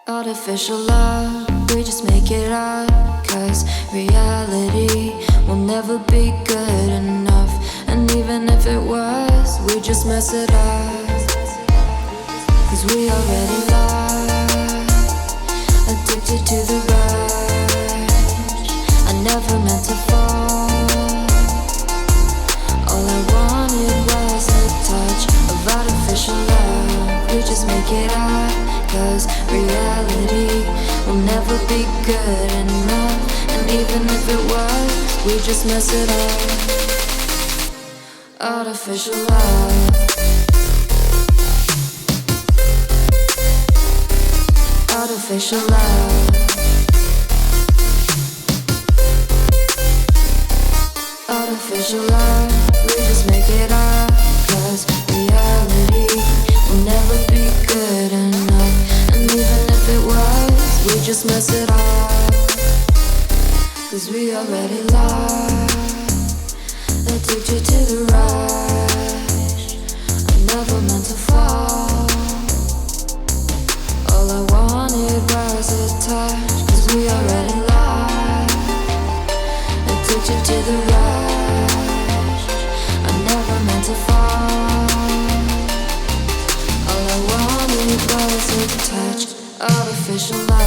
Artificial love, we just make it up. Cause reality will never be good enough. And even if it was, we just mess it up. Cause we already lost, addicted to the rush. I never meant to fall. All I wanted was a touch of artificial love. We just make it up. Cause reality will never be good enough. And even if it was, we just mess it up. Artificial love. Artificial love. Artificial love. We just make it up. Cause reality will never be good enough. And even if it was, we just mess it up. Cause we already lost, addicted to the rush. I never meant to fall. All I wanted was a touch. Cause we already lost, addicted to the rush. I never meant to fall. All I wanted was a touch. Artificial love.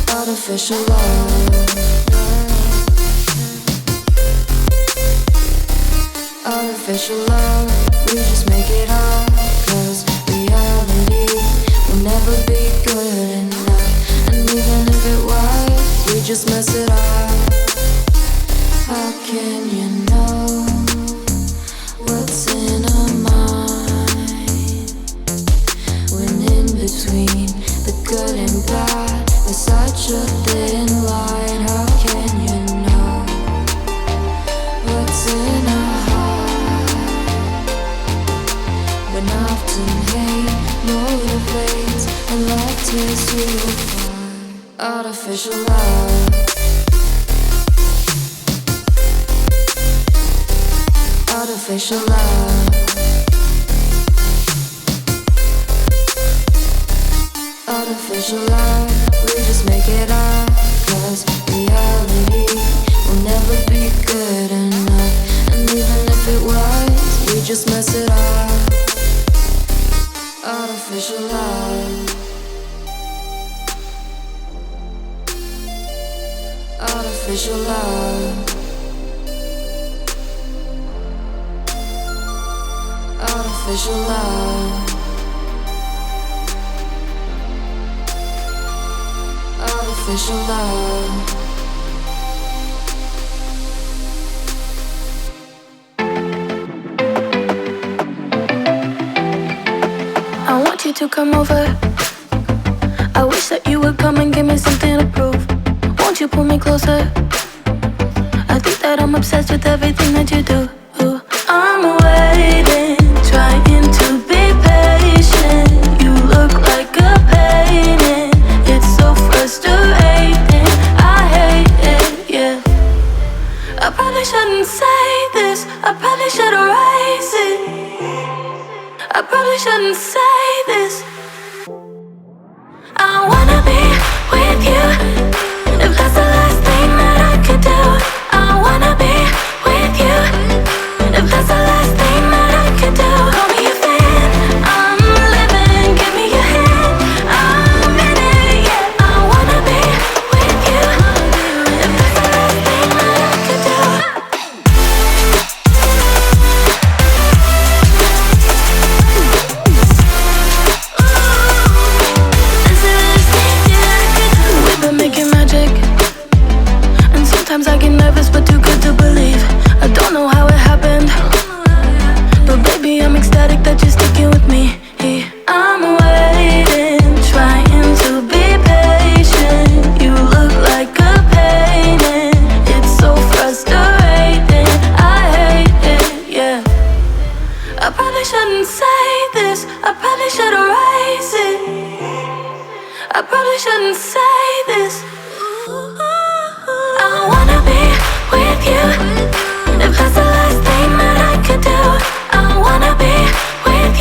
Artificial love. Artificial love. We just make it up. Cause reality will never be good enough. And even if it was, we just mess it up. How can you know what's in our mind when in between the good and bad there's such a thin line? How can you know what's in our heart when often hate motivates and love tears you apart? Artificial love. Artificial love. Artificial love. We just make it up. Cause reality will never be good enough. And even if it was, we just mess it up. Artificial love. Artificial love. Artificial love. Artificial love. I want you to come over. I wish that you would come and give me something to prove. Won't you pull me closer? I think that I'm obsessed with everything that you do. I'm waiting, trying to be patient. You look like a painting. It's so frustrating. I hate it, yeah. I probably shouldn't say this. I probably should erase it. I probably shouldn't say this. I wanna be with you. If that's the last thing that I could do, I wanna be with you. If that's the last thing that I could do, call me a fan. I'm living, give me your hand. I'm in it, yeah. I wanna be with you. If that's the last thing that I could do. That's the last thing that I could do. We've been making magic, and sometimes I get nervous, but too good to believe. I don't know how it happened, but baby, I'm ecstatic that you're sticking with me. I'm waiting, trying to be patient. You look like a painting. It's so frustrating. I hate it, yeah. I probably shouldn't say this. I probably should erase it. I probably shouldn't say this. I wanna be with you. If that's the last thing that I could do, I wanna be with